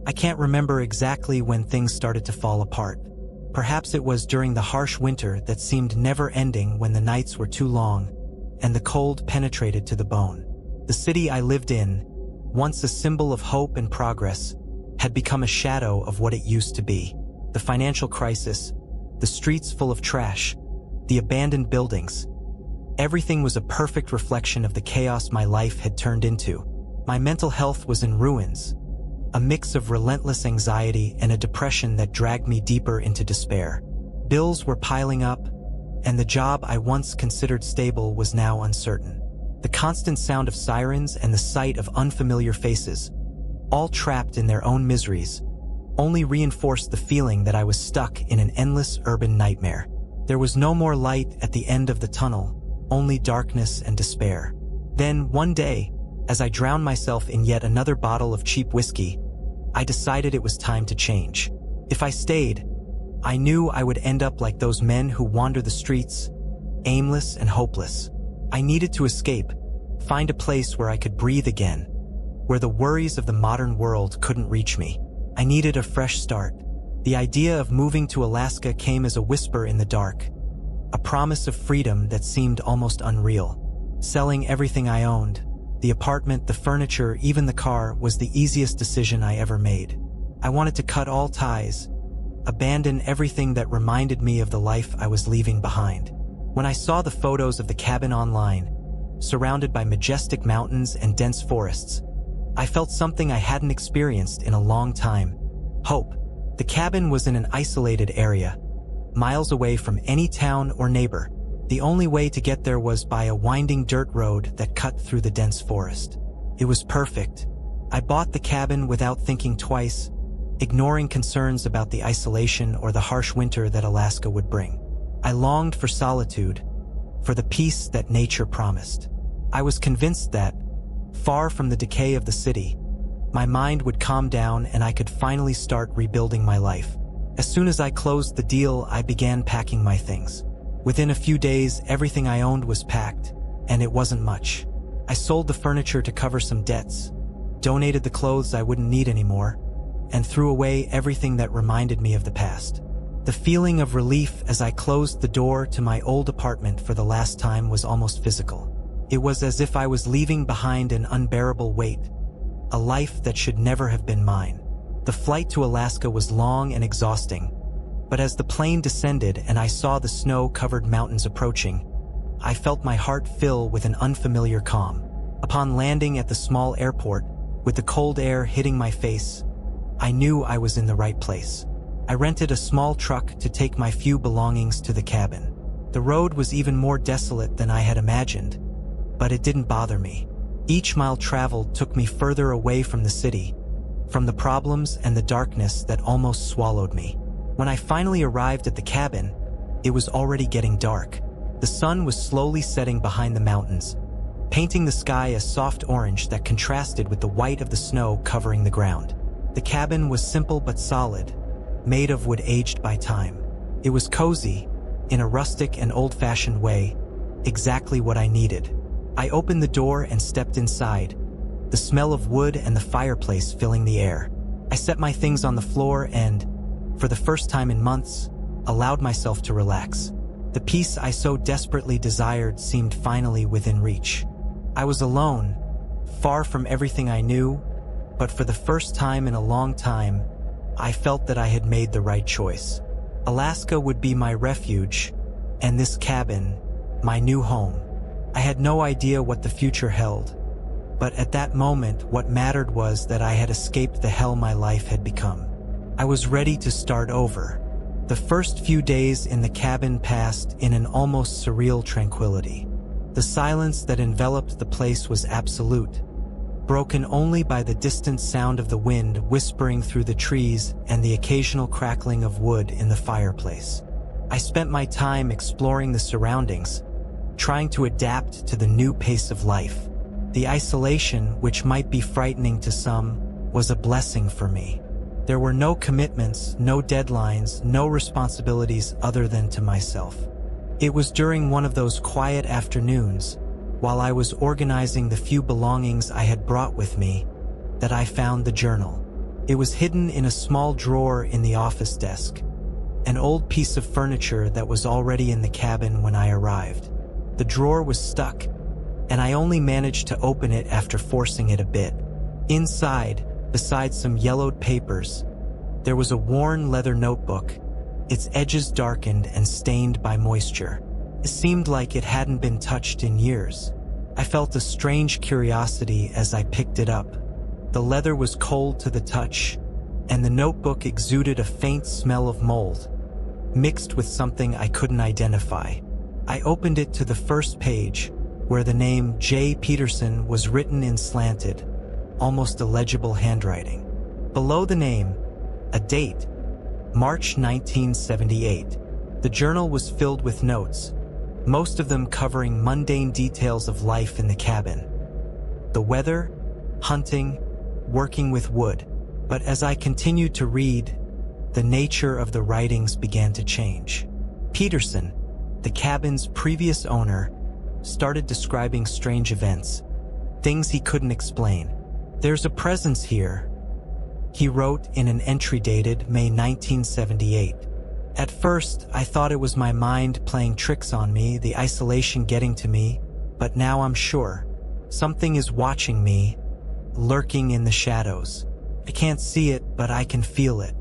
I can't remember exactly when things started to fall apart. Perhaps it was during the harsh winter that seemed never-ending, when the nights were too long and the cold penetrated to the bone. The city I lived in, once a symbol of hope and progress, had become a shadow of what it used to be. The financial crisis, the streets full of trash, the abandoned buildings. Everything was a perfect reflection of the chaos my life had turned into. My mental health was in ruins, a mix of relentless anxiety and a depression that dragged me deeper into despair. Bills were piling up, and the job I once considered stable was now uncertain. The constant sound of sirens and the sight of unfamiliar faces, all trapped in their own miseries, only reinforced the feeling that I was stuck in an endless urban nightmare. There was no more light at the end of the tunnel, only darkness and despair. Then, one day, as I drowned myself in yet another bottle of cheap whiskey, I decided it was time to change. If I stayed, I knew I would end up like those men who wander the streets, aimless and hopeless. I needed to escape, find a place where I could breathe again, where the worries of the modern world couldn't reach me. I needed a fresh start. The idea of moving to Alaska came as a whisper in the dark, a promise of freedom that seemed almost unreal. Selling everything I owned, the apartment, the furniture, even the car, was the easiest decision I ever made. I wanted to cut all ties, abandon everything that reminded me of the life I was leaving behind. When I saw the photos of the cabin online, surrounded by majestic mountains and dense forests, I felt something I hadn't experienced in a long time: hope. The cabin was in an isolated area, miles away from any town or neighbor. The only way to get there was by a winding dirt road that cut through the dense forest. It was perfect. I bought the cabin without thinking twice, ignoring concerns about the isolation or the harsh winter that Alaska would bring. I longed for solitude, for the peace that nature promised. I was convinced that, far from the decay of the city, my mind would calm down and I could finally start rebuilding my life. As soon as I closed the deal, I began packing my things. Within a few days, everything I owned was packed, and it wasn't much. I sold the furniture to cover some debts, donated the clothes I wouldn't need anymore, and threw away everything that reminded me of the past. The feeling of relief as I closed the door to my old apartment for the last time was almost physical. It was as if I was leaving behind an unbearable weight, a life that should never have been mine. The flight to Alaska was long and exhausting, but as the plane descended and I saw the snow-covered mountains approaching, I felt my heart fill with an unfamiliar calm. Upon landing at the small airport, with the cold air hitting my face, I knew I was in the right place. I rented a small truck to take my few belongings to the cabin. The road was even more desolate than I had imagined, but it didn't bother me. Each mile traveled took me further away from the city, from the problems and the darkness that almost swallowed me. When I finally arrived at the cabin, it was already getting dark. The sun was slowly setting behind the mountains, painting the sky a soft orange that contrasted with the white of the snow covering the ground. The cabin was simple but solid, made of wood aged by time. It was cozy, in a rustic and old-fashioned way, exactly what I needed. I opened the door and stepped inside, the smell of wood and the fireplace filling the air. I set my things on the floor and, for the first time in months, allowed myself to relax. The peace I so desperately desired seemed finally within reach. I was alone, far from everything I knew, but for the first time in a long time, I felt that I had made the right choice. Alaska would be my refuge, and this cabin, my new home. I had no idea what the future held, but at that moment what mattered was that I had escaped the hell my life had become. I was ready to start over. The first few days in the cabin passed in an almost surreal tranquility. The silence that enveloped the place was absolute, broken only by the distant sound of the wind whispering through the trees and the occasional crackling of wood in the fireplace. I spent my time exploring the surroundings, trying to adapt to the new pace of life. The isolation, which might be frightening to some, was a blessing for me. There were no commitments, no deadlines, no responsibilities other than to myself. It was during one of those quiet afternoons, while I was organizing the few belongings I had brought with me, that I found the journal. It was hidden in a small drawer in the office desk, an old piece of furniture that was already in the cabin when I arrived. The drawer was stuck, and I only managed to open it after forcing it a bit. Inside, besides some yellowed papers, there was a worn leather notebook, its edges darkened and stained by moisture. It seemed like it hadn't been touched in years. I felt a strange curiosity as I picked it up. The leather was cold to the touch, and the notebook exuded a faint smell of mold, mixed with something I couldn't identify. I opened it to the first page, where the name J. Peterson was written in slanted, almost illegible handwriting. Below the name, a date, March 1978. The journal was filled with notes, most of them covering mundane details of life in the cabin. The weather, hunting, working with wood. But as I continued to read, the nature of the writings began to change. Peterson, the cabin's previous owner, started describing strange events, things he couldn't explain. "There's a presence here," he wrote in an entry dated May 1978. "At first, I thought it was my mind playing tricks on me, the isolation getting to me, but now I'm sure. Something is watching me, lurking in the shadows. I can't see it, but I can feel it.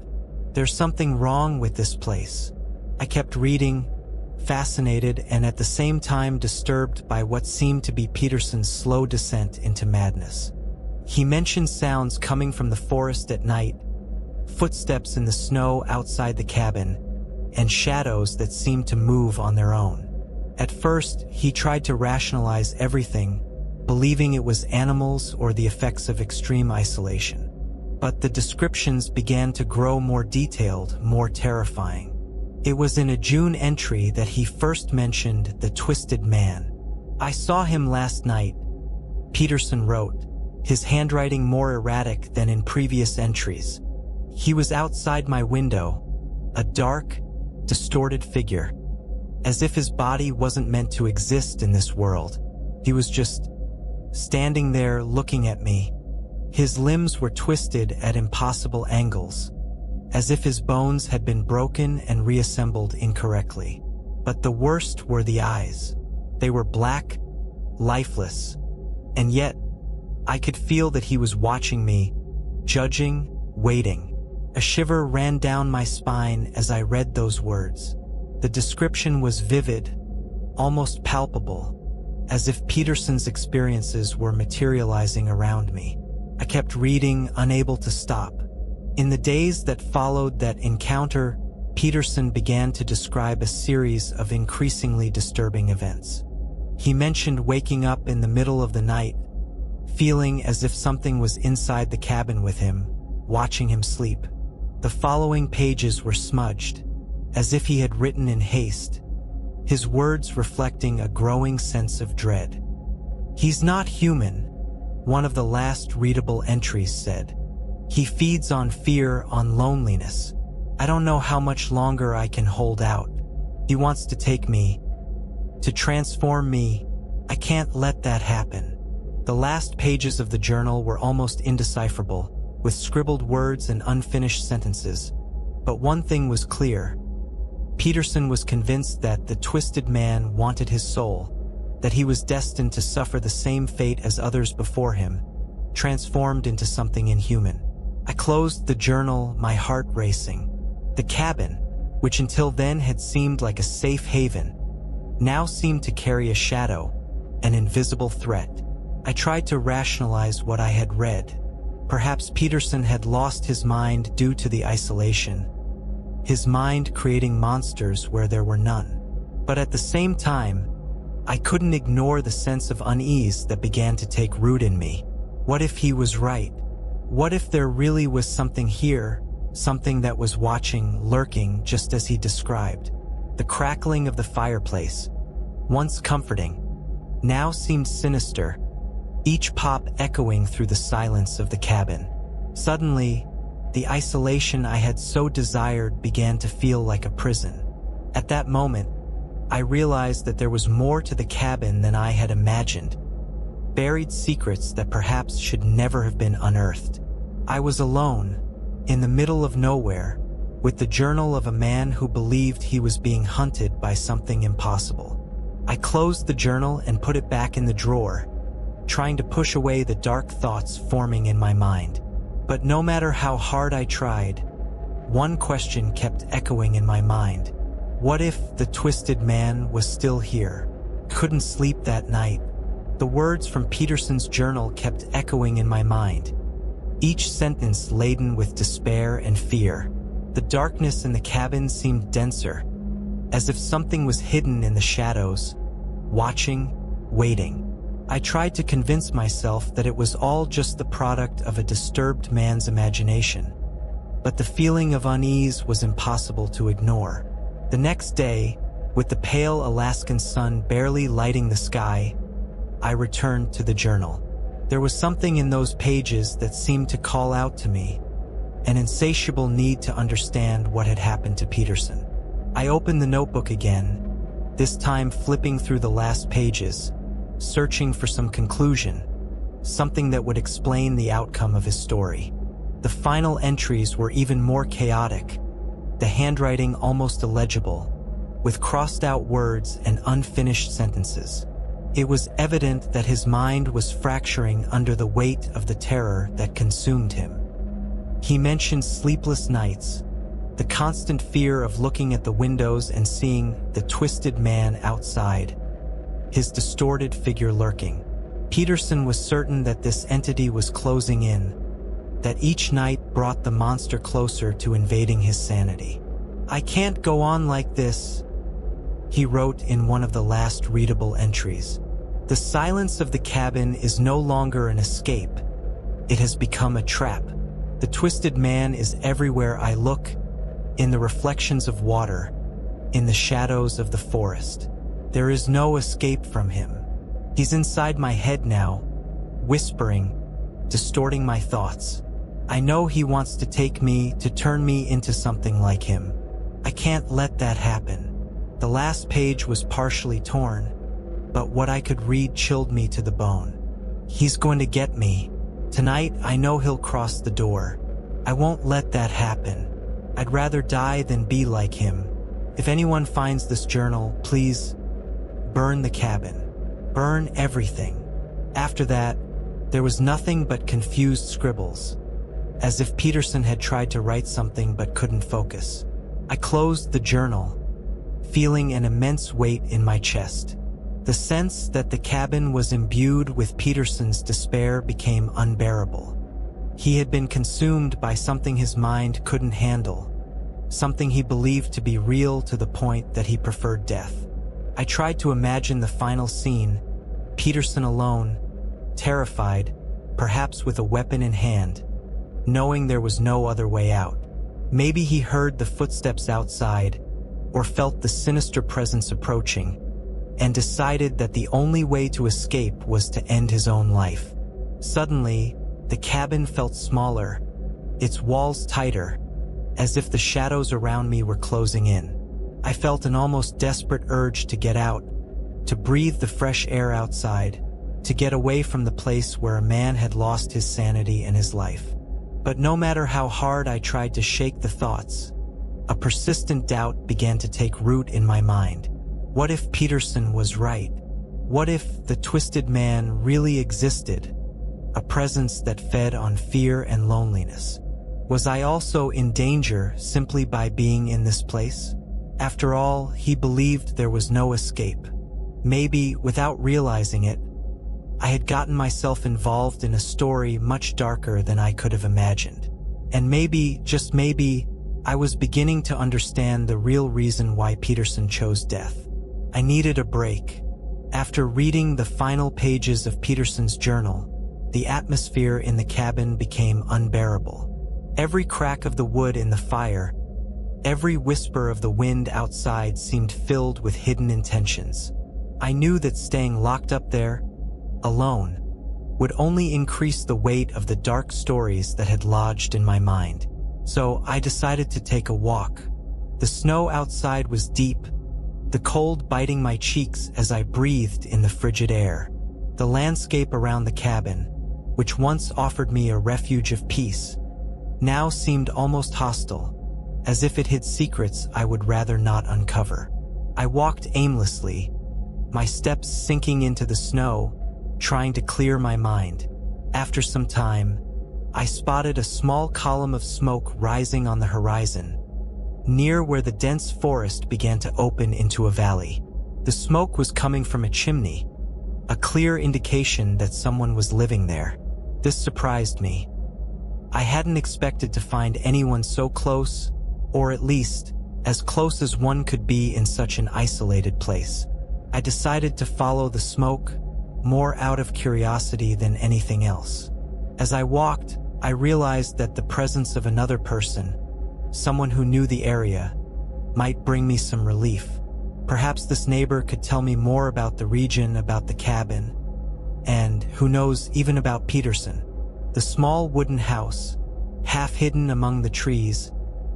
There's something wrong with this place." I kept reading, fascinated and at the same time disturbed by what seemed to be Peterson's slow descent into madness. He mentioned sounds coming from the forest at night, footsteps in the snow outside the cabin, and shadows that seemed to move on their own. At first, he tried to rationalize everything, believing it was animals or the effects of extreme isolation. But the descriptions began to grow more detailed, more terrifying. It was in a June entry that he first mentioned the twisted man. "I saw him last night," Peterson wrote, his handwriting more erratic than in previous entries. "He was outside my window, a dark, distorted figure, as if his body wasn't meant to exist in this world. He was just standing there looking at me. His limbs were twisted at impossible angles, as if his bones had been broken and reassembled incorrectly. But the worst were the eyes. They were black, lifeless, and yet I could feel that he was watching me, judging, waiting. A shiver ran down my spine as I read those words. The description was vivid, almost palpable, as if Peterson's experiences were materializing around me. I kept reading, unable to stop. In the days that followed that encounter, Peterson began to describe a series of increasingly disturbing events. He mentioned waking up in the middle of the night, feeling as if something was inside the cabin with him, watching him sleep. The following pages were smudged, as if he had written in haste, his words reflecting a growing sense of dread. "He's not human," one of the last readable entries said. "He feeds on fear, on loneliness. I don't know how much longer I can hold out. He wants to take me, to transform me. I can't let that happen." The last pages of the journal were almost indecipherable, with scribbled words and unfinished sentences. But one thing was clear. Peterson was convinced that the twisted man wanted his soul, that he was destined to suffer the same fate as others before him, transformed into something inhuman. I closed the journal, my heart racing. The cabin, which until then had seemed like a safe haven, now seemed to carry a shadow, an invisible threat. I tried to rationalize what I had read. Perhaps Peterson had lost his mind due to the isolation, his mind creating monsters where there were none. But at the same time, I couldn't ignore the sense of unease that began to take root in me. What if he was right? What if there really was something here, something that was watching, lurking, just as he described? The crackling of the fireplace, once comforting, now seemed sinister, each pop echoing through the silence of the cabin. Suddenly, the isolation I had so desired began to feel like a prison. At that moment, I realized that there was more to the cabin than I had imagined, buried secrets that perhaps should never have been unearthed. I was alone, in the middle of nowhere, with the journal of a man who believed he was being hunted by something impossible. I closed the journal and put it back in the drawer, trying to push away the dark thoughts forming in my mind. But no matter how hard I tried, one question kept echoing in my mind. What if the twisted man was still here? Couldn't sleep that night. The words from Peterson's journal kept echoing in my mind, each sentence laden with despair and fear. The darkness in the cabin seemed denser, as if something was hidden in the shadows, watching, waiting. I tried to convince myself that it was all just the product of a disturbed man's imagination, but the feeling of unease was impossible to ignore. The next day, with the pale Alaskan sun barely lighting the sky, I returned to the journal. There was something in those pages that seemed to call out to me, an insatiable need to understand what had happened to Peterson. I opened the notebook again, this time flipping through the last pages, searching for some conclusion, something that would explain the outcome of his story. The final entries were even more chaotic, the handwriting almost illegible, with crossed-out words and unfinished sentences. It was evident that his mind was fracturing under the weight of the terror that consumed him. He mentioned sleepless nights, the constant fear of looking at the windows and seeing the twisted man outside, his distorted figure lurking. Peterson was certain that this entity was closing in, that each night brought the monster closer to invading his sanity. "I can't go on like this," he wrote in one of the last readable entries. "The silence of the cabin is no longer an escape. It has become a trap. The twisted man is everywhere I look, in the reflections of water, in the shadows of the forest. There is no escape from him. He's inside my head now, whispering, distorting my thoughts. I know he wants to take me, to turn me into something like him. I can't let that happen." The last page was partially torn, but what I could read chilled me to the bone. "He's going to get me. Tonight I know he'll cross the door. I won't let that happen. I'd rather die than be like him. If anyone finds this journal, please burn the cabin. Burn everything." After that, there was nothing but confused scribbles, as if Peterson had tried to write something but couldn't focus. I closed the journal, feeling an immense weight in my chest. The sense that the cabin was imbued with Peterson's despair became unbearable. He had been consumed by something his mind couldn't handle, something he believed to be real to the point that he preferred death. I tried to imagine the final scene, Peterson alone, terrified, perhaps with a weapon in hand, knowing there was no other way out. Maybe he heard the footsteps outside, or felt the sinister presence approaching, and decided that the only way to escape was to end his own life. Suddenly, the cabin felt smaller, its walls tighter, as if the shadows around me were closing in. I felt an almost desperate urge to get out, to breathe the fresh air outside, to get away from the place where a man had lost his sanity and his life. But no matter how hard I tried to shake the thoughts, a persistent doubt began to take root in my mind. What if Peterson was right? What if the twisted man really existed, a presence that fed on fear and loneliness? Was I also in danger simply by being in this place? After all, he believed there was no escape. Maybe, without realizing it, I had gotten myself involved in a story much darker than I could have imagined. And maybe, just maybe, I was beginning to understand the real reason why Peterson chose death. I needed a break. After reading the final pages of Peterson's journal, the atmosphere in the cabin became unbearable. Every crack of the wood in the fire, every whisper of the wind outside seemed filled with hidden intentions. I knew that staying locked up there, alone, would only increase the weight of the dark stories that had lodged in my mind. So I decided to take a walk. The snow outside was deep, the cold biting my cheeks as I breathed in the frigid air. The landscape around the cabin, which once offered me a refuge of peace, now seemed almost hostile, as if it hid secrets I would rather not uncover. I walked aimlessly, my steps sinking into the snow, trying to clear my mind. After some time, I spotted a small column of smoke rising on the horizon, near where the dense forest began to open into a valley. The smoke was coming from a chimney, a clear indication that someone was living there. This surprised me. I hadn't expected to find anyone so close, or at least, as close as one could be in such an isolated place. I decided to follow the smoke, more out of curiosity than anything else. As I walked, I realized that the presence of another person, someone who knew the area, might bring me some relief. Perhaps this neighbor could tell me more about the region, about the cabin, and, who knows, even about Peterson. The small wooden house, half hidden among the trees,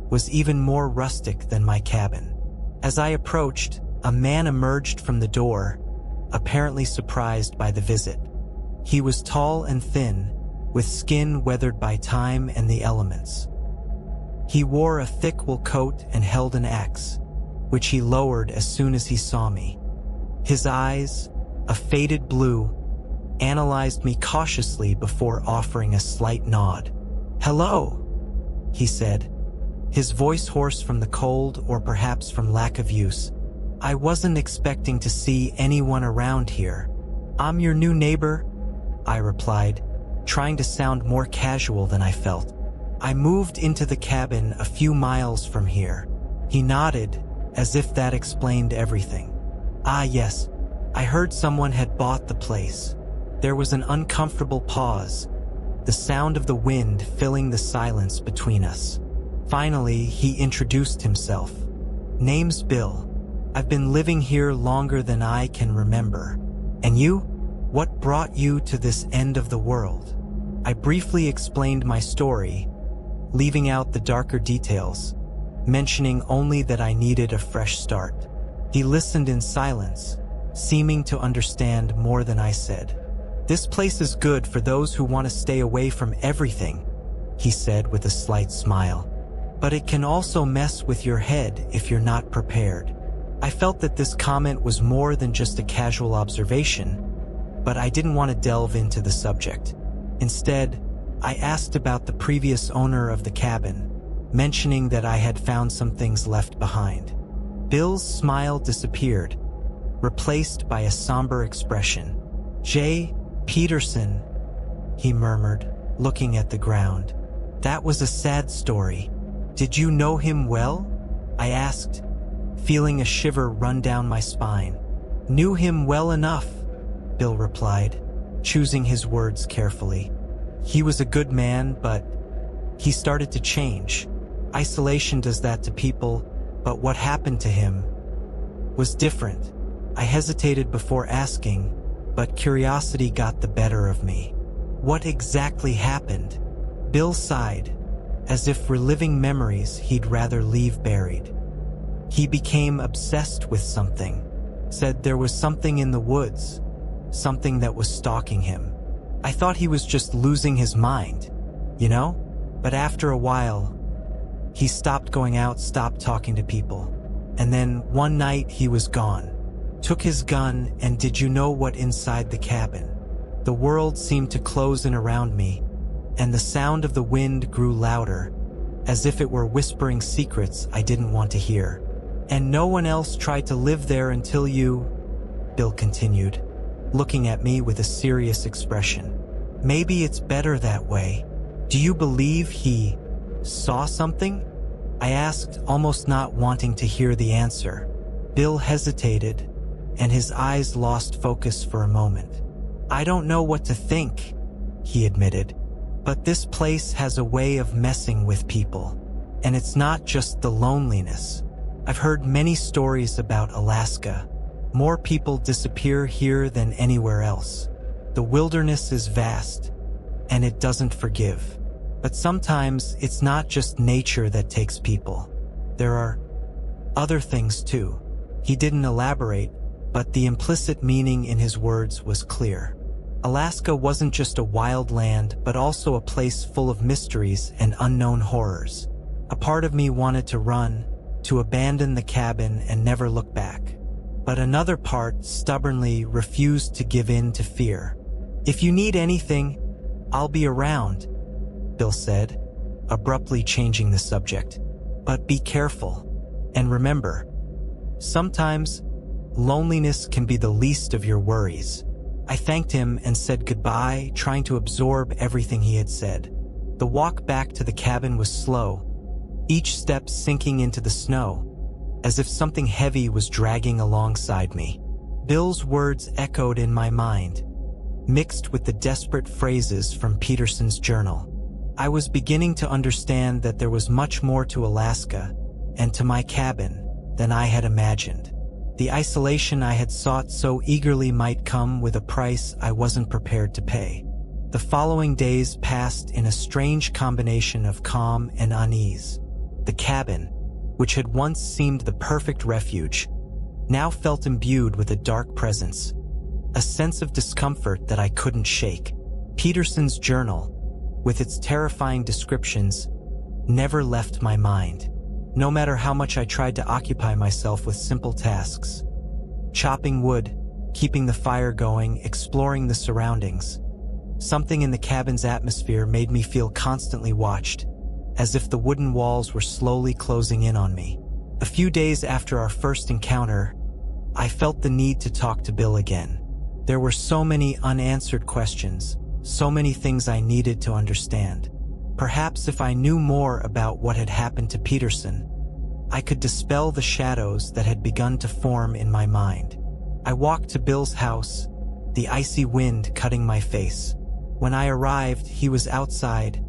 was even more rustic than my cabin. As I approached, a man emerged from the door, apparently surprised by the visit. He was tall and thin, with skin weathered by time and the elements. He wore a thick wool coat and held an axe, which he lowered as soon as he saw me. His eyes, a faded blue, analyzed me cautiously before offering a slight nod. "Hello," he said, his voice hoarse from the cold or perhaps from lack of use. "I wasn't expecting to see anyone around here." "I'm your new neighbor," I replied, trying to sound more casual than I felt. "I moved into the cabin a few miles from here." He nodded, as if that explained everything. "Ah, yes, I heard someone had bought the place." There was an uncomfortable pause, the sound of the wind filling the silence between us. Finally, he introduced himself. "Name's Bill. I've been living here longer than I can remember. And you? What brought you to this end of the world?" I briefly explained my story, leaving out the darker details, mentioning only that I needed a fresh start. He listened in silence, seeming to understand more than I said. "This place is good for those who want to stay away from everything," he said with a slight smile. "But it can also mess with your head if you're not prepared." I felt that this comment was more than just a casual observation, but I didn't want to delve into the subject. Instead, I asked about the previous owner of the cabin, mentioning that I had found some things left behind. Bill's smile disappeared, replaced by a somber expression. "J. Peterson," he murmured, looking at the ground. "That was a sad story. Did you know him well?" I asked, feeling a shiver run down my spine. "Knew him well enough," Bill replied, choosing his words carefully. "He was a good man, but he started to change. Isolation does that to people, but what happened to him was different." I hesitated before asking, but curiosity got the better of me. "What exactly happened?" Bill sighed, as if reliving memories he'd rather leave buried. "He became obsessed with something. Said there was something in the woods, something that was stalking him. I thought he was just losing his mind, you know? But after a while, he stopped going out, stopped talking to people. And then one night he was gone. Took his gun, and did you know what inside the cabin? The world seemed to close in around me, and the sound of the wind grew louder, as if it were whispering secrets I didn't want to hear. And no one else tried to live there until you," Bill continued, looking at me with a serious expression. "Maybe it's better that way. Do you believe he saw something?" I asked, almost not wanting to hear the answer. Bill hesitated, and his eyes lost focus for a moment. "I don't know what to think," he admitted, "but this place has a way of messing with people. And it's not just the loneliness. I've heard many stories about Alaska. More people disappear here than anywhere else. The wilderness is vast, and it doesn't forgive. But sometimes it's not just nature that takes people. There are other things too." He didn't elaborate, but the implicit meaning in his words was clear. Alaska wasn't just a wild land, but also a place full of mysteries and unknown horrors. A part of me wanted to run, to abandon the cabin and never look back. But another part stubbornly refused to give in to fear. "If you need anything, I'll be around," Bill said, abruptly changing the subject. "But be careful. And remember, sometimes loneliness can be the least of your worries." I thanked him and said goodbye, trying to absorb everything he had said. The walk back to the cabin was slow, each step sinking into the snow, as if something heavy was dragging alongside me. Bill's words echoed in my mind, mixed with the desperate phrases from Peterson's journal. I was beginning to understand that there was much more to Alaska and to my cabin than I had imagined. The isolation I had sought so eagerly might come with a price I wasn't prepared to pay. The following days passed in a strange combination of calm and unease. The cabin, which had once seemed the perfect refuge, now felt imbued with a dark presence, a sense of discomfort that I couldn't shake. Peterson's journal, with its terrifying descriptions, never left my mind. No matter how much I tried to occupy myself with simple tasks, chopping wood, keeping the fire going, exploring the surroundings, something in the cabin's atmosphere made me feel constantly watched, as if the wooden walls were slowly closing in on me. A few days after our first encounter, I felt the need to talk to Bill again. There were so many unanswered questions, so many things I needed to understand. Perhaps if I knew more about what had happened to Peterson, I could dispel the shadows that had begun to form in my mind. I walked to Bill's house, the icy wind cutting my face. When I arrived, he was outside,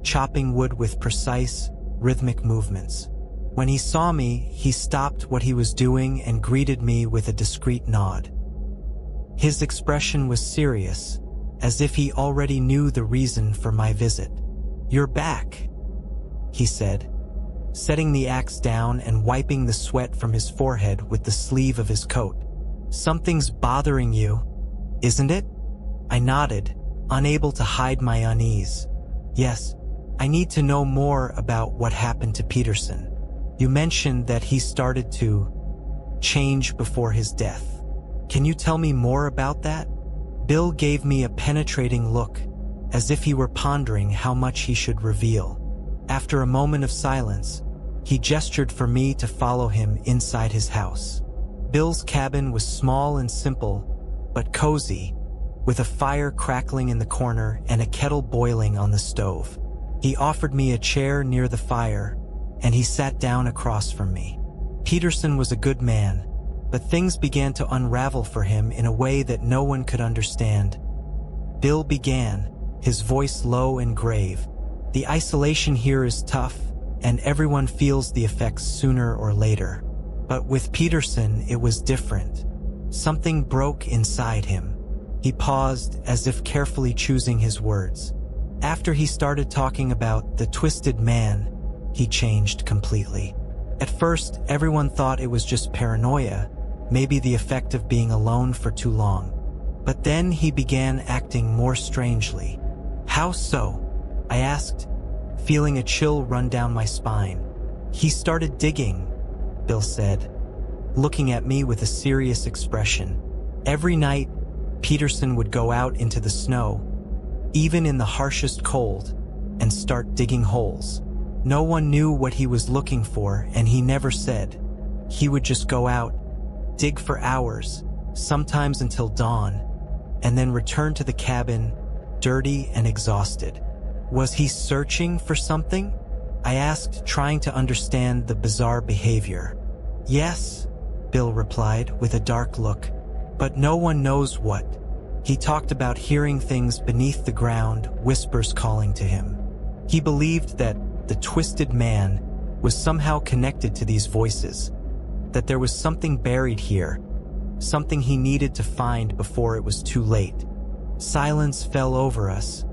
chopping wood with precise, rhythmic movements. When he saw me, he stopped what he was doing and greeted me with a discreet nod. His expression was serious, as if he already knew the reason for my visit. "You're back," he said, setting the axe down and wiping the sweat from his forehead with the sleeve of his coat. "Something's bothering you, isn't it?" I nodded, unable to hide my unease. "Yes, I need to know more about what happened to Peterson. You mentioned that he started to change before his death. Can you tell me more about that?" Bill gave me a penetrating look, as if he were pondering how much he should reveal. After a moment of silence, he gestured for me to follow him inside his house. Bill's cabin was small and simple, but cozy, with a fire crackling in the corner and a kettle boiling on the stove. He offered me a chair near the fire, and he sat down across from me. Peterson was a good man, but things began to unravel for him in a way that no one could understand. Bill began, his voice low and grave. "The isolation here is tough, and everyone feels the effects sooner or later. But with Peterson, it was different. Something broke inside him." He paused, as if carefully choosing his words. After he started talking about the twisted man, he changed completely. At first, everyone thought it was just paranoia, maybe the effect of being alone for too long. But then he began acting more strangely. "How so?" I asked, feeling a chill run down my spine. "He started digging," Bill said, looking at me with a serious expression. "Every night, Peterson would go out into the snow, even in the harshest cold, and start digging holes. No one knew what he was looking for, and he never said. He would just go out, dig for hours, sometimes until dawn, and then return to the cabin, dirty and exhausted." "Was he searching for something?" I asked, trying to understand the bizarre behavior. "Yes," Bill replied with a dark look, "but no one knows what." He talked about hearing things beneath the ground, whispers calling to him. He believed that the twisted man was somehow connected to these voices, that there was something buried here, something he needed to find before it was too late. Silence fell over us,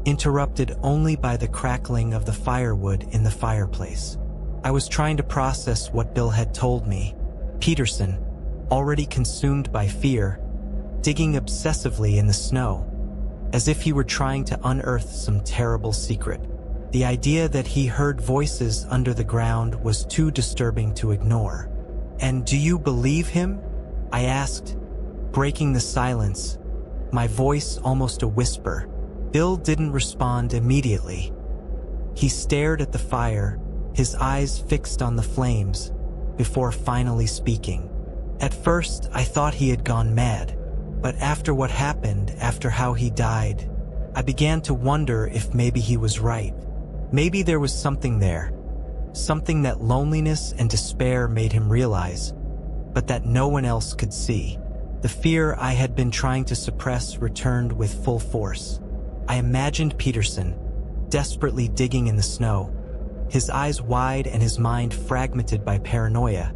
interrupted only by the crackling of the firewood in the fireplace. I was trying to process what Bill had told me. Peterson, already consumed by fear, digging obsessively in the snow. as if he were trying to unearth some terrible secret. The idea that he heard voices under the ground was too disturbing to ignore. "And do you believe him?" I asked, breaking the silence, my voice almost a whisper. Bill didn't respond immediately. He stared at the fire, his eyes fixed on the flames, before finally speaking. At first, I thought he had gone mad, but after what happened, after how he died, I began to wonder if maybe he was right. Maybe there was something there, something that loneliness and despair made him realize, but that no one else could see. The fear I had been trying to suppress returned with full force. I imagined Peterson, desperately digging in the snow, his eyes wide and his mind fragmented by paranoia,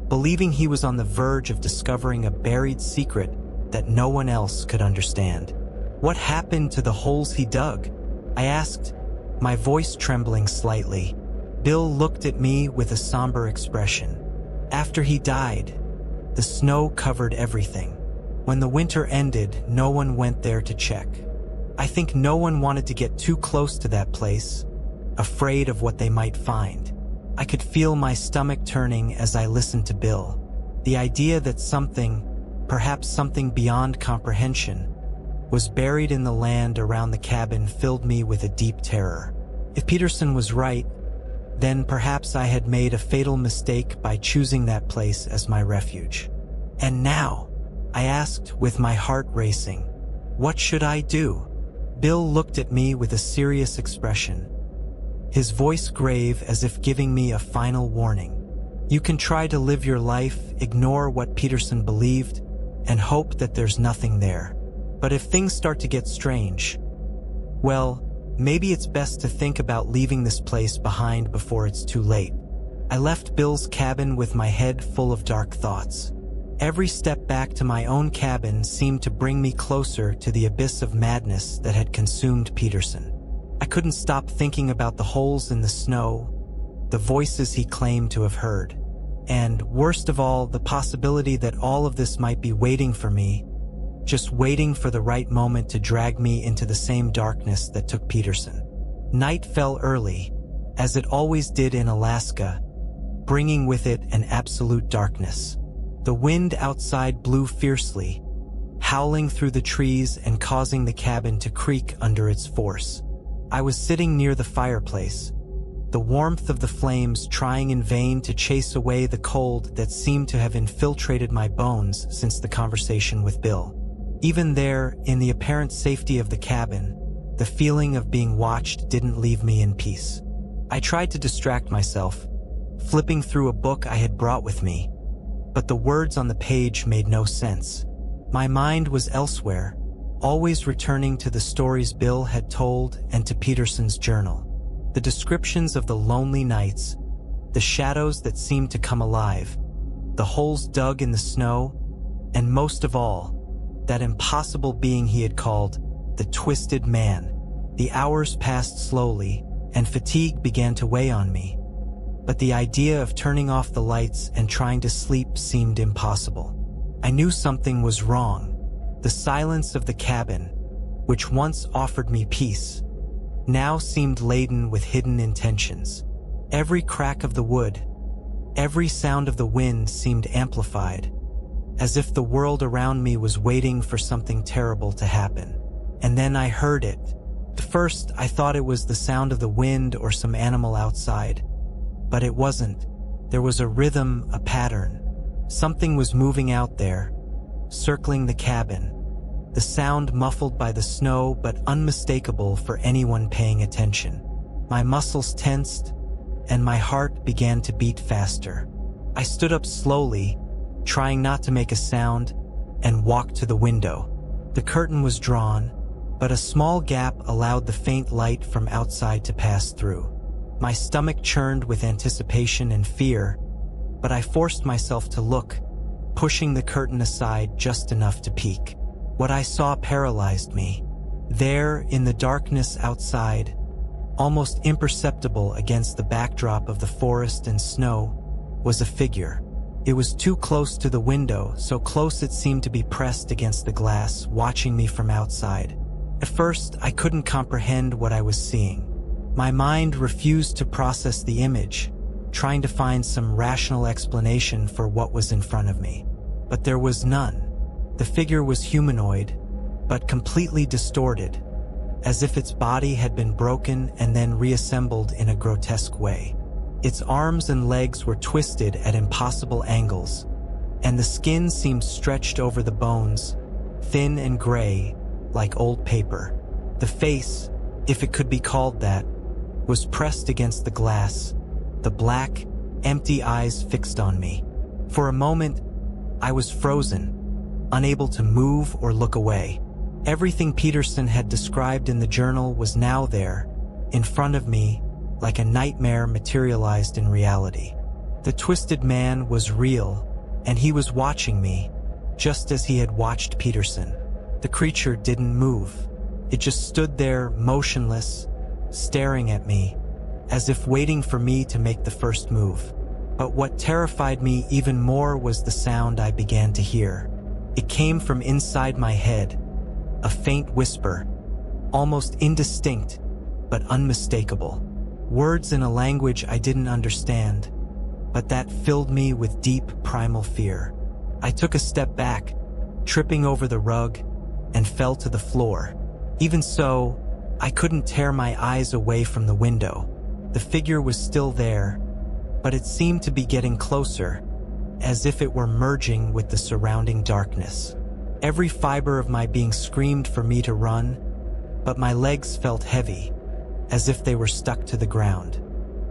believing he was on the verge of discovering a buried secret that no one else could understand. "What happened to the holes he dug?" I asked, my voice trembling slightly. Bill looked at me with a somber expression. "After he died, the snow covered everything. When the winter ended, no one went there to check. I think no one wanted to get too close to that place, afraid of what they might find." I could feel my stomach turning as I listened to Bill. The idea that something, perhaps something beyond comprehension, was buried in the land around the cabin filled me with a deep terror. If Peterson was right, then perhaps I had made a fatal mistake by choosing that place as my refuge. "And now?" I asked with my heart racing. "What should I do?" Bill looked at me with a serious expression, his voice grave as if giving me a final warning. "You can try to live your life, ignore what Peterson believed, and hope that there's nothing there. But if things start to get strange, well, maybe it's best to think about leaving this place behind before it's too late." I left Bill's cabin with my head full of dark thoughts. Every step back to my own cabin seemed to bring me closer to the abyss of madness that had consumed Peterson. I couldn't stop thinking about the holes in the snow, the voices he claimed to have heard, and, worst of all, the possibility that all of this might be waiting for me, just waiting for the right moment to drag me into the same darkness that took Peterson. Night fell early, as it always did in Alaska, bringing with it an absolute darkness. The wind outside blew fiercely, howling through the trees and causing the cabin to creak under its force. I was sitting near the fireplace, the warmth of the flames trying in vain to chase away the cold that seemed to have infiltrated my bones since the conversation with Bill. Even there, in the apparent safety of the cabin, the feeling of being watched didn't leave me in peace. I tried to distract myself, flipping through a book I had brought with me, but the words on the page made no sense. My mind was elsewhere, always returning to the stories Bill had told and to Peterson's journal. The descriptions of the lonely nights, the shadows that seemed to come alive, the holes dug in the snow, and most of all, that impossible being he had called the Twisted Man. The hours passed slowly, and fatigue began to weigh on me. But the idea of turning off the lights and trying to sleep seemed impossible. I knew something was wrong. The silence of the cabin, which once offered me peace, now seemed laden with hidden intentions. Every crack of the wood, every sound of the wind seemed amplified, as if the world around me was waiting for something terrible to happen. And then I heard it. At first, I thought it was the sound of the wind or some animal outside. But it wasn't. There was a rhythm, a pattern. Something was moving out there, circling the cabin. The sound muffled by the snow but unmistakable for anyone paying attention. My muscles tensed, and my heart began to beat faster. I stood up slowly, trying not to make a sound, and walked to the window. The curtain was drawn, but a small gap allowed the faint light from outside to pass through. My stomach churned with anticipation and fear, but I forced myself to look, pushing the curtain aside just enough to peek. What I saw paralyzed me. There, in the darkness outside, almost imperceptible against the backdrop of the forest and snow, was a figure. It was too close to the window, so close it seemed to be pressed against the glass, watching me from outside. At first, I couldn't comprehend what I was seeing. My mind refused to process the image, trying to find some rational explanation for what was in front of me. But there was none. The figure was humanoid, but completely distorted, as if its body had been broken and then reassembled in a grotesque way. Its arms and legs were twisted at impossible angles, and the skin seemed stretched over the bones, thin and gray, like old paper. The face, if it could be called that, was pressed against the glass, the black, empty eyes fixed on me. For a moment, I was frozen, unable to move or look away. Everything Peterson had described in the journal was now there, in front of me, like a nightmare materialized in reality. The twisted man was real, and he was watching me, just as he had watched Peterson. The creature didn't move. It just stood there, motionless, staring at me, as if waiting for me to make the first move. But what terrified me even more was the sound I began to hear. It came from inside my head, a faint whisper, almost indistinct, but unmistakable. Words in a language I didn't understand, but that filled me with deep, primal fear. I took a step back, tripping over the rug, and fell to the floor. Even so, I couldn't tear my eyes away from the window. The figure was still there, but it seemed to be getting closer, as if it were merging with the surrounding darkness. Every fiber of my being screamed for me to run, but my legs felt heavy, as if they were stuck to the ground.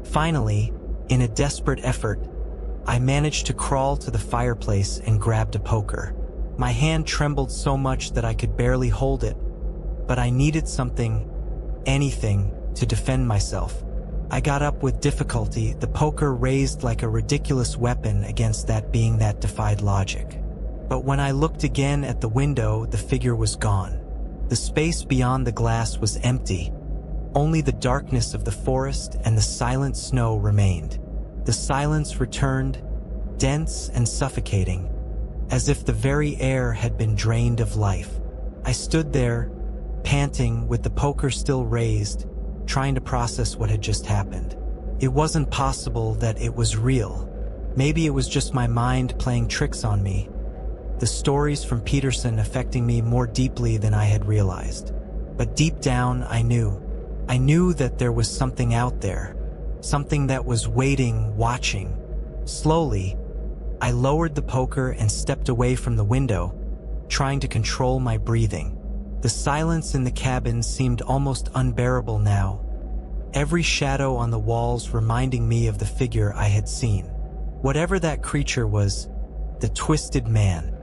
Finally, in a desperate effort, I managed to crawl to the fireplace and grabbed a poker. My hand trembled so much that I could barely hold it, but I needed something, anything, to defend myself. I got up with difficulty, the poker raised like a ridiculous weapon against that being that defied logic. But when I looked again at the window, the figure was gone. The space beyond the glass was empty. Only the darkness of the forest and the silent snow remained. The silence returned, dense and suffocating, as if the very air had been drained of life. I stood there, panting, with the poker still raised, trying to process what had just happened. It wasn't possible that it was real. Maybe it was just my mind playing tricks on me, the stories from Peterson affecting me more deeply than I had realized. But deep down, I knew that there was something out there, something that was waiting, watching. Slowly, I lowered the poker and stepped away from the window, trying to control my breathing. The silence in the cabin seemed almost unbearable now, every shadow on the walls reminding me of the figure I had seen. Whatever that creature was, the twisted man,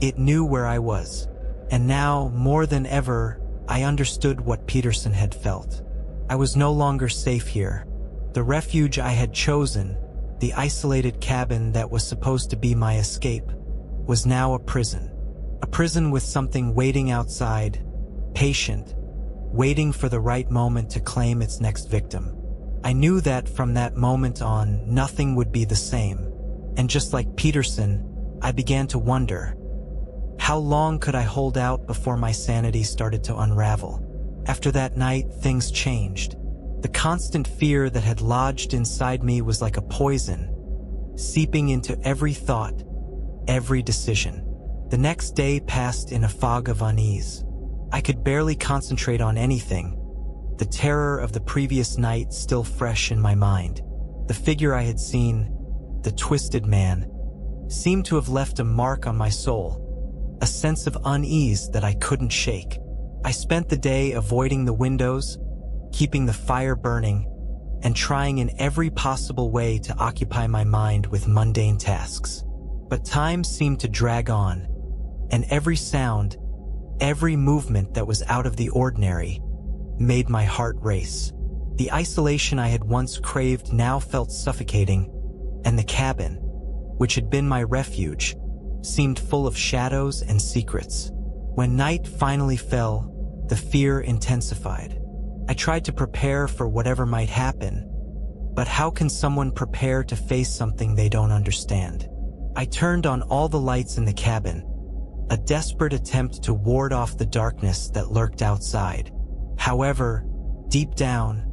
it knew where I was. And now, more than ever, I understood what Peterson had felt. I was no longer safe here. The refuge I had chosen, the isolated cabin that was supposed to be my escape, was now a prison. A prison with something waiting outside, patient, waiting for the right moment to claim its next victim. I knew that from that moment on, nothing would be the same. And just like Peterson, I began to wonder, how long could I hold out before my sanity started to unravel? After that night, things changed. The constant fear that had lodged inside me was like a poison, seeping into every thought, every decision. The next day passed in a fog of unease. I could barely concentrate on anything, the terror of the previous night still fresh in my mind. The figure I had seen, the twisted man, seemed to have left a mark on my soul, a sense of unease that I couldn't shake. I spent the day avoiding the windows, keeping the fire burning, and trying in every possible way to occupy my mind with mundane tasks. But time seemed to drag on, and every sound, every movement that was out of the ordinary, made my heart race. The isolation I had once craved now felt suffocating, and the cabin, which had been my refuge, seemed full of shadows and secrets. When night finally fell, the fear intensified. I tried to prepare for whatever might happen, but how can someone prepare to face something they don't understand? I turned on all the lights in the cabin, a desperate attempt to ward off the darkness that lurked outside. However, deep down,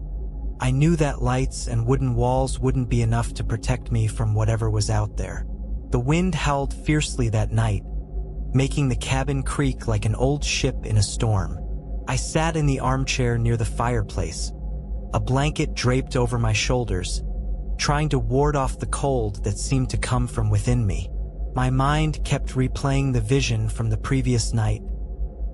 I knew that lights and wooden walls wouldn't be enough to protect me from whatever was out there. The wind howled fiercely that night, making the cabin creak like an old ship in a storm. I sat in the armchair near the fireplace, a blanket draped over my shoulders, trying to ward off the cold that seemed to come from within me. My mind kept replaying the vision from the previous night,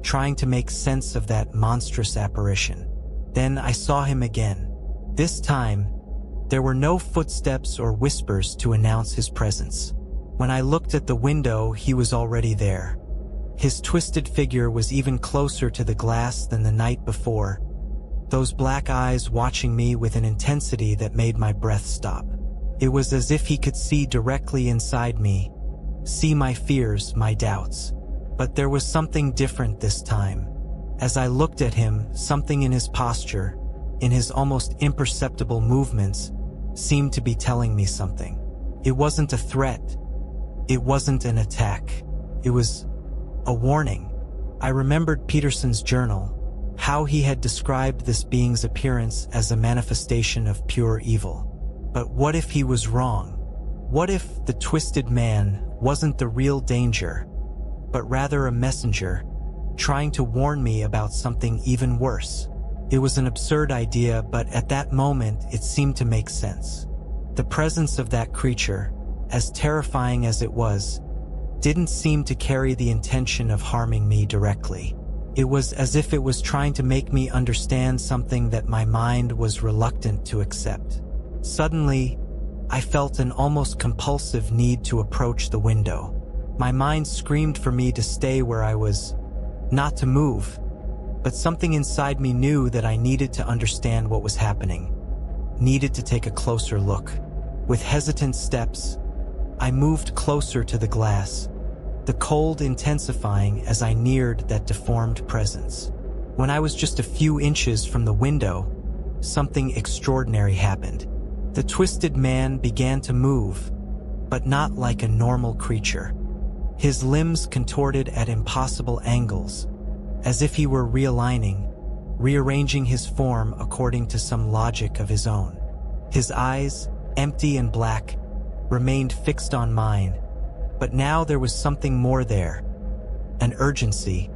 trying to make sense of that monstrous apparition. Then I saw him again. This time, there were no footsteps or whispers to announce his presence. When I looked at the window, he was already there. His twisted figure was even closer to the glass than the night before, those black eyes watching me with an intensity that made my breath stop. It was as if he could see directly inside me, see my fears, my doubts. But there was something different this time. As I looked at him, something in his posture, in his almost imperceptible movements, seemed to be telling me something. It wasn't a threat. It wasn't an attack. It was a warning. I remembered Peterson's journal, how he had described this being's appearance as a manifestation of pure evil. But what if he was wrong? What if the twisted man wasn't the real danger, but rather a messenger, trying to warn me about something even worse? It was an absurd idea, but at that moment it seemed to make sense. The presence of that creature, as terrifying as it was, didn't seem to carry the intention of harming me directly. It was as if it was trying to make me understand something that my mind was reluctant to accept. Suddenly, I felt an almost compulsive need to approach the window. My mind screamed for me to stay where I was, not to move, but something inside me knew that I needed to understand what was happening, needed to take a closer look. With hesitant steps, I moved closer to the glass, the cold intensifying as I neared that deformed presence. When I was just a few inches from the window, something extraordinary happened. The twisted man began to move, but not like a normal creature. His limbs contorted at impossible angles, as if he were realigning, rearranging his form according to some logic of his own. His eyes, empty and black, remained fixed on mine, but now there was something more there, an urgency,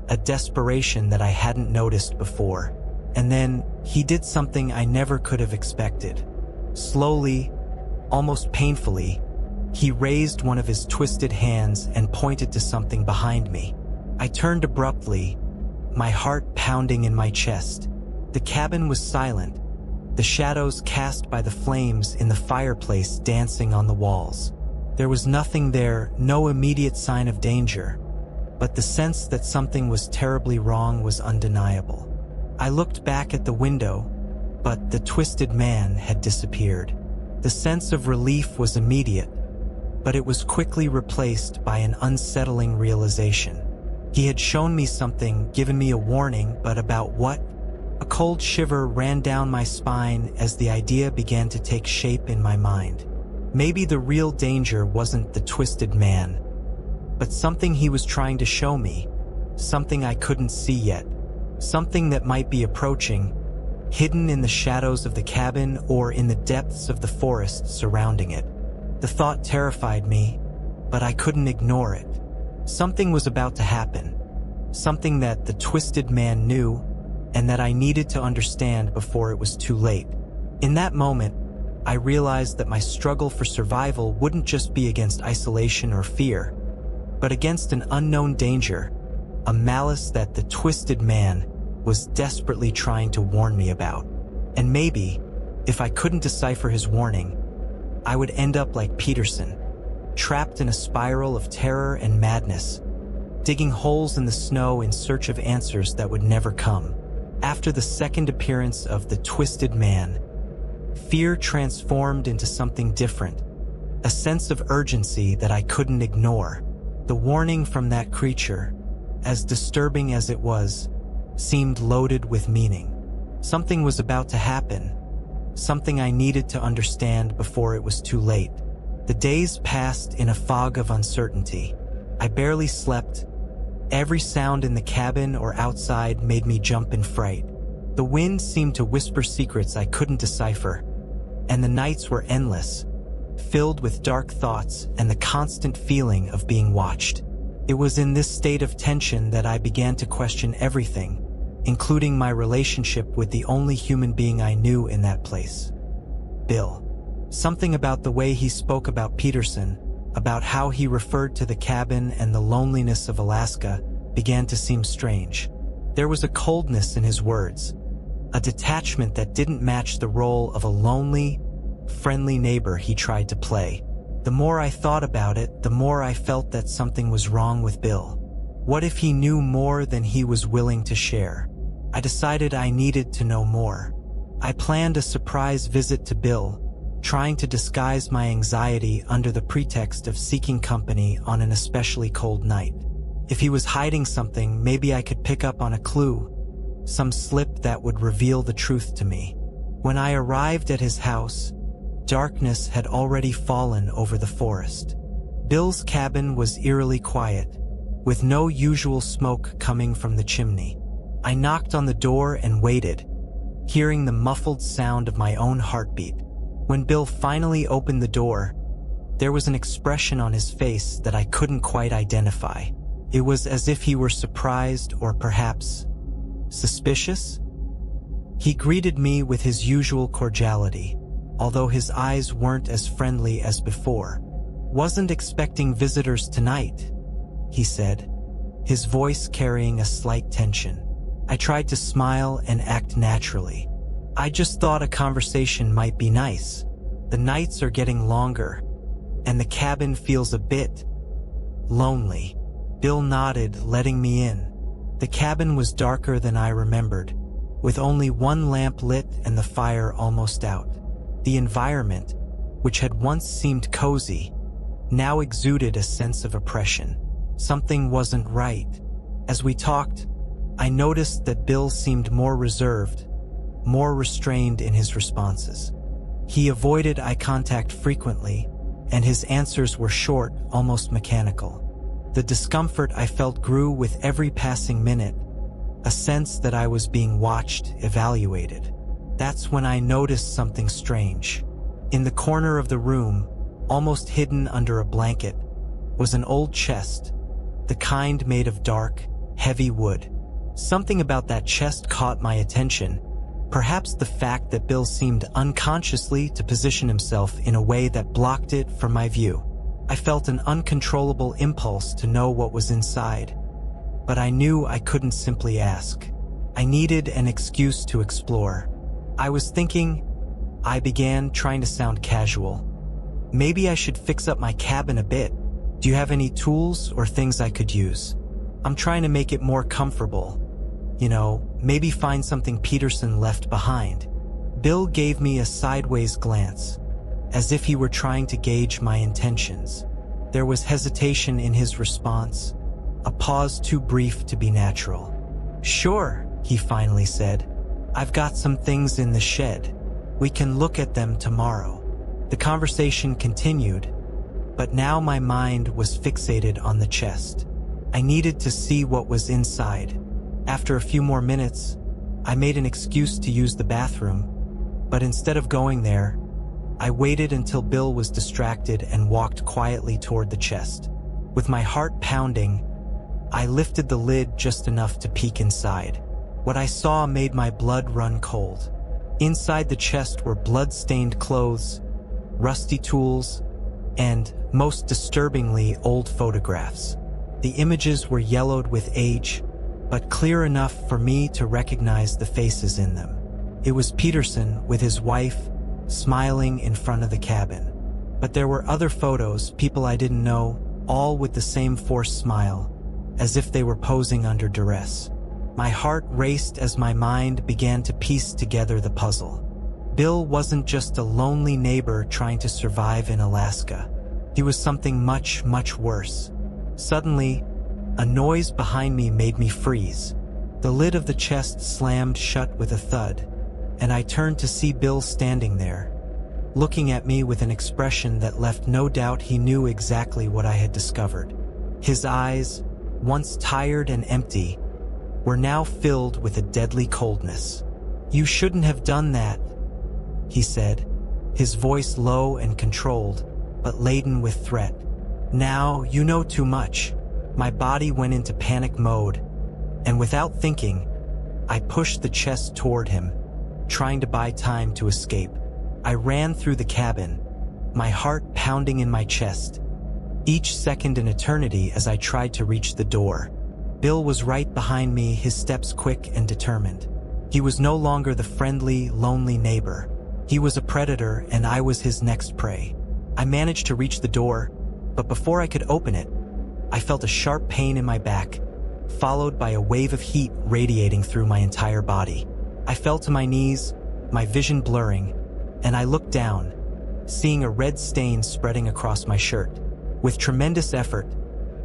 a desperation that I hadn't noticed before. And then he did something I never could have expected. Slowly, almost painfully, he raised one of his twisted hands and pointed to something behind me. I turned abruptly, my heart pounding in my chest. The cabin was silent, the shadows cast by the flames in the fireplace dancing on the walls. There was nothing there, no immediate sign of danger, but the sense that something was terribly wrong was undeniable. I looked back at the window, but the twisted man had disappeared. The sense of relief was immediate, but it was quickly replaced by an unsettling realization. He had shown me something, given me a warning, but about what? A cold shiver ran down my spine as the idea began to take shape in my mind. Maybe the real danger wasn't the twisted man, but something he was trying to show me, something I couldn't see yet, something that might be approaching, hidden in the shadows of the cabin or in the depths of the forest surrounding it. The thought terrified me, but I couldn't ignore it. Something was about to happen, something that the twisted man knew, and that I needed to understand before it was too late. In that moment, I realized that my struggle for survival wouldn't just be against isolation or fear, but against an unknown danger, a malice that the twisted man was desperately trying to warn me about. And maybe, if I couldn't decipher his warning, I would end up like Peterson, trapped in a spiral of terror and madness, digging holes in the snow in search of answers that would never come. After the second appearance of the twisted man, fear transformed into something different, a sense of urgency that I couldn't ignore. The warning from that creature, as disturbing as it was, seemed loaded with meaning. Something was about to happen, something I needed to understand before it was too late. The days passed in a fog of uncertainty. I barely slept, Every sound in the cabin or outside made me jump in fright. The wind seemed to whisper secrets I couldn't decipher, and the nights were endless, filled with dark thoughts and the constant feeling of being watched. It was in this state of tension that I began to question everything, including my relationship with the only human being I knew in that place, Bill. Something about the way he spoke about Peterson, about how he referred to the cabin and the loneliness of Alaska, began to seem strange. There was a coldness in his words, a detachment that didn't match the role of a lonely, friendly neighbor he tried to play. The more I thought about it, the more I felt that something was wrong with Bill. What if he knew more than he was willing to share? I decided I needed to know more. I planned a surprise visit to Bill, trying to disguise my anxiety under the pretext of seeking company on an especially cold night. If he was hiding something, maybe I could pick up on a clue, some slip that would reveal the truth to me. When I arrived at his house, darkness had already fallen over the forest. Bill's cabin was eerily quiet, with no usual smoke coming from the chimney. I knocked on the door and waited, hearing the muffled sound of my own heartbeat. When Bill finally opened the door, there was an expression on his face that I couldn't quite identify. It was as if he were surprised or perhaps suspicious. He greeted me with his usual cordiality, although his eyes weren't as friendly as before. "Wasn't expecting visitors tonight," he said, his voice carrying a slight tension. I tried to smile and act naturally. "I just thought a conversation might be nice. The nights are getting longer, and the cabin feels a bit lonely." Bill nodded, letting me in. The cabin was darker than I remembered, with only one lamp lit and the fire almost out. The environment, which had once seemed cozy, now exuded a sense of oppression. Something wasn't right. As we talked, I noticed that Bill seemed more reserved, more restrained in his responses. He avoided eye contact frequently, and his answers were short, almost mechanical. The discomfort I felt grew with every passing minute, a sense that I was being watched, evaluated. That's when I noticed something strange. In the corner of the room, almost hidden under a blanket, was an old chest, the kind made of dark, heavy wood. Something about that chest caught my attention, perhaps the fact that Bill seemed unconsciously to position himself in a way that blocked it from my view. I felt an uncontrollable impulse to know what was inside, but I knew I couldn't simply ask. I needed an excuse to explore. I began, trying to sound casual. "Maybe I should fix up my cabin a bit. Do you have any tools or things I could use? I'm trying to make it more comfortable. Maybe find something Peterson left behind." Bill gave me a sideways glance, as if he were trying to gauge my intentions. There was hesitation in his response, a pause too brief to be natural. "Sure," he finally said. "I've got some things in the shed. We can look at them tomorrow." The conversation continued, but now my mind was fixated on the chest. I needed to see what was inside. After a few more minutes, I made an excuse to use the bathroom, but instead of going there, I waited until Bill was distracted and walked quietly toward the chest. With my heart pounding, I lifted the lid just enough to peek inside. What I saw made my blood run cold. Inside the chest were blood-stained clothes, rusty tools, and, most disturbingly, old photographs. The images were yellowed with age, but clear enough for me to recognize the faces in them. It was Peterson with his wife, smiling in front of the cabin. But there were other photos, people I didn't know, all with the same forced smile, as if they were posing under duress. My heart raced as my mind began to piece together the puzzle. Bill wasn't just a lonely neighbor trying to survive in Alaska. He was something much, much worse. Suddenly, a noise behind me made me freeze. The lid of the chest slammed shut with a thud, and I turned to see Bill standing there, looking at me with an expression that left no doubt he knew exactly what I had discovered. His eyes, once tired and empty, were now filled with a deadly coldness. "You shouldn't have done that," he said, his voice low and controlled, but laden with threat. "Now you know too much." My body went into panic mode, and without thinking, I pushed the chest toward him, trying to buy time to escape. I ran through the cabin, my heart pounding in my chest, each second an eternity as I tried to reach the door. Bill was right behind me, his steps quick and determined. He was no longer the friendly, lonely neighbor. He was a predator, and I was his next prey. I managed to reach the door, but before I could open it, I felt a sharp pain in my back, followed by a wave of heat radiating through my entire body. I fell to my knees, my vision blurring, and I looked down, seeing a red stain spreading across my shirt. With tremendous effort,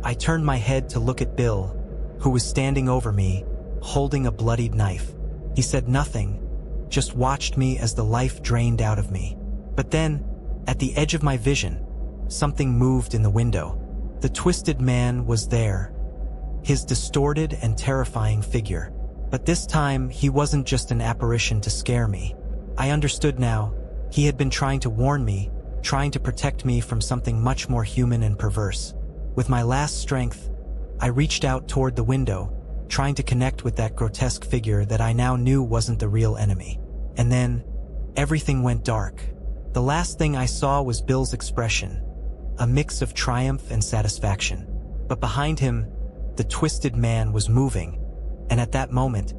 I turned my head to look at Bill, who was standing over me, holding a bloodied knife. He said nothing, just watched me as the life drained out of me. But then, at the edge of my vision, something moved in the window. The twisted man was there, his distorted and terrifying figure. But this time, he wasn't just an apparition to scare me. I understood now. He had been trying to warn me, trying to protect me from something much more human and perverse. With my last strength, I reached out toward the window, trying to connect with that grotesque figure that I now knew wasn't the real enemy. And then, everything went dark. The last thing I saw was Bill's expression, a mix of triumph and satisfaction. But behind him, the twisted man was moving, and at that moment,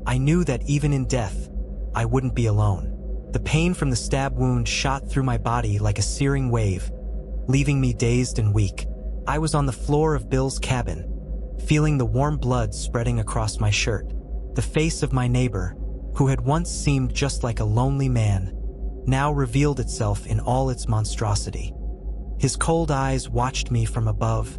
I knew that even in death, I wouldn't be alone. The pain from the stab wound shot through my body like a searing wave, leaving me dazed and weak. I was on the floor of Bill's cabin, feeling the warm blood spreading across my shirt. The face of my neighbor, who had once seemed just like a lonely man, now revealed itself in all its monstrosity. His cold eyes watched me from above,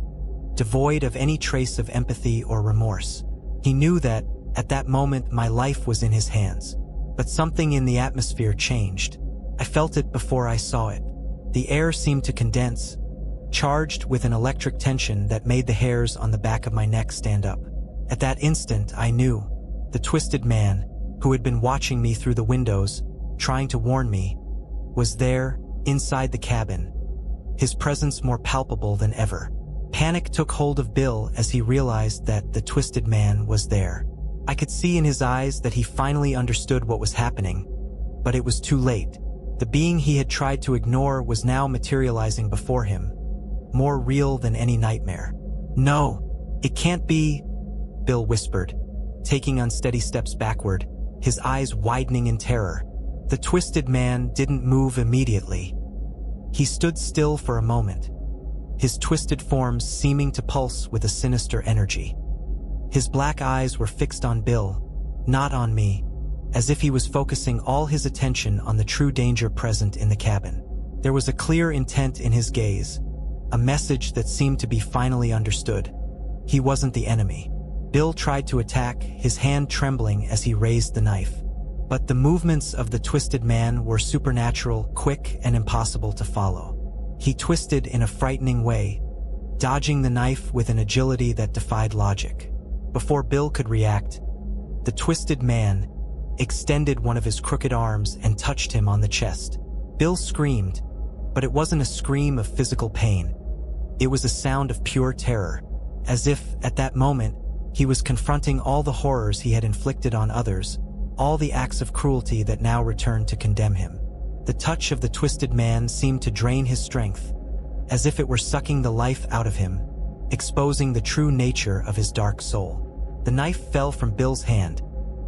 devoid of any trace of empathy or remorse. He knew that, at that moment, my life was in his hands. But something in the atmosphere changed. I felt it before I saw it. The air seemed to condense, charged with an electric tension that made the hairs on the back of my neck stand up. At that instant, I knew. The twisted man, who had been watching me through the windows, trying to warn me, was there, inside the cabin, his presence more palpable than ever. Panic took hold of Bill as he realized that the twisted man was there. I could see in his eyes that he finally understood what was happening, but it was too late. The being he had tried to ignore was now materializing before him, more real than any nightmare. "No, it can't be," Bill whispered, taking unsteady steps backward, his eyes widening in terror. The twisted man didn't move immediately. He stood still for a moment, his twisted form seeming to pulse with a sinister energy. His black eyes were fixed on Bill, not on me, as if he was focusing all his attention on the true danger present in the cabin. There was a clear intent in his gaze, a message that seemed to be finally understood. He wasn't the enemy. Bill tried to attack, his hand trembling as he raised the knife. But the movements of the twisted man were supernatural, quick, and impossible to follow. He twisted in a frightening way, dodging the knife with an agility that defied logic. Before Bill could react, the twisted man extended one of his crooked arms and touched him on the chest. Bill screamed, but it wasn't a scream of physical pain. It was a sound of pure terror, as if, at that moment, he was confronting all the horrors he had inflicted on others, all the acts of cruelty that now returned to condemn him. The touch of the twisted man seemed to drain his strength, as if it were sucking the life out of him, exposing the true nature of his dark soul. The knife fell from Bill's hand,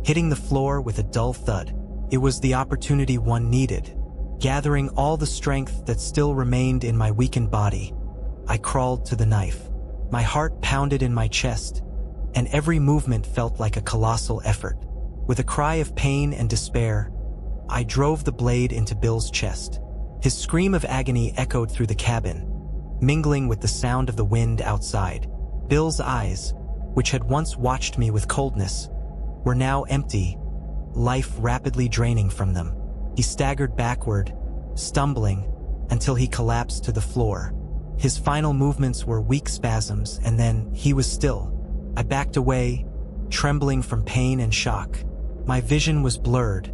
hitting the floor with a dull thud. It was the opportunity one needed. Gathering all the strength that still remained in my weakened body, I crawled to the knife. My heart pounded in my chest, and every movement felt like a colossal effort. With a cry of pain and despair, I drove the blade into Bill's chest. His scream of agony echoed through the cabin, mingling with the sound of the wind outside. Bill's eyes, which had once watched me with coldness, were now empty, life rapidly draining from them. He staggered backward, stumbling, until he collapsed to the floor, His final movements were weak spasms, and then he was still. I backed away, trembling from pain and shock. My vision was blurred,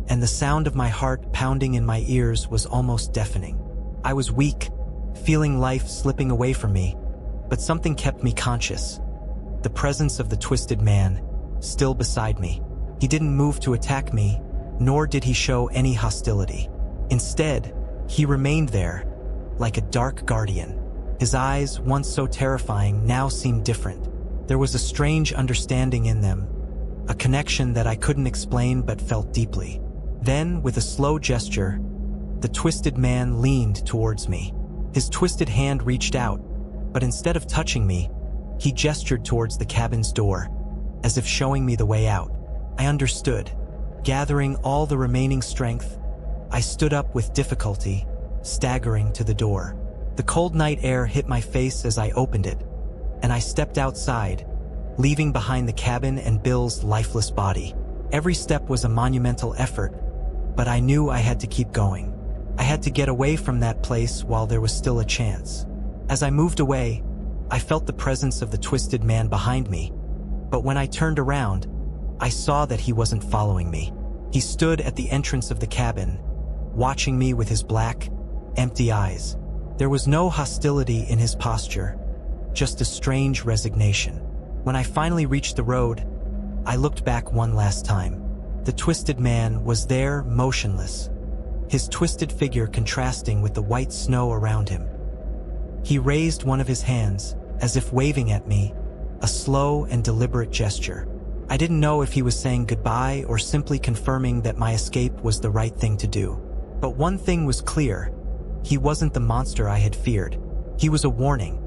and the sound of my heart pounding in my ears was almost deafening. I was weak, feeling life slipping away from me, but something kept me conscious. The presence of the twisted man, still beside me. He didn't move to attack me, nor did he show any hostility. Instead, he remained there, like a dark guardian. His eyes, once so terrifying, now seemed different. There was a strange understanding in them, a connection that I couldn't explain but felt deeply. Then, with a slow gesture, the twisted man leaned towards me. His twisted hand reached out, but instead of touching me, he gestured towards the cabin's door, as if showing me the way out. I understood. Gathering all the remaining strength, I stood up with difficulty, staggering to the door. The cold night air hit my face as I opened it, and I stepped outside, leaving behind the cabin and Bill's lifeless body. Every step was a monumental effort, but I knew I had to keep going. I had to get away from that place while there was still a chance. As I moved away, I felt the presence of the twisted man behind me, but when I turned around, I saw that he wasn't following me. He stood at the entrance of the cabin, watching me with his black, empty eyes. There was no hostility in his posture, just a strange resignation. When I finally reached the road, I looked back one last time. The twisted man was there, motionless, his twisted figure contrasting with the white snow around him. He raised one of his hands, as if waving at me, a slow and deliberate gesture. I didn't know if he was saying goodbye or simply confirming that my escape was the right thing to do. But one thing was clear. He wasn't the monster I had feared. He was a warning,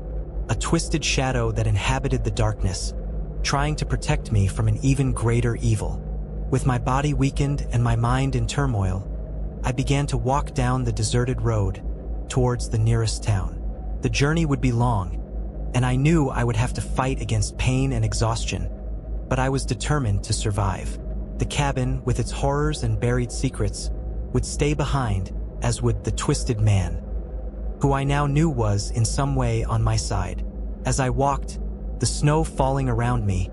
a twisted shadow that inhabited the darkness, trying to protect me from an even greater evil. With my body weakened and my mind in turmoil, I began to walk down the deserted road towards the nearest town. The journey would be long, and I knew I would have to fight against pain and exhaustion, but I was determined to survive. The cabin, with its horrors and buried secrets, would stay behind, as would the twisted man, who I now knew was, in some way, on my side. As I walked, the snow falling around me,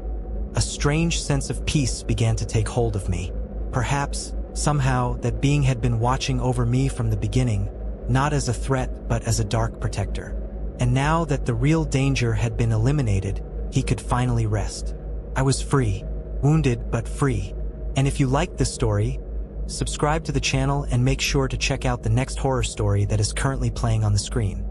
a strange sense of peace began to take hold of me. Perhaps, somehow, that being had been watching over me from the beginning, not as a threat but as a dark protector. And now that the real danger had been eliminated, he could finally rest. I was free, wounded but free. And if you liked this story, subscribe to the channel and make sure to check out the next horror story that is currently playing on the screen.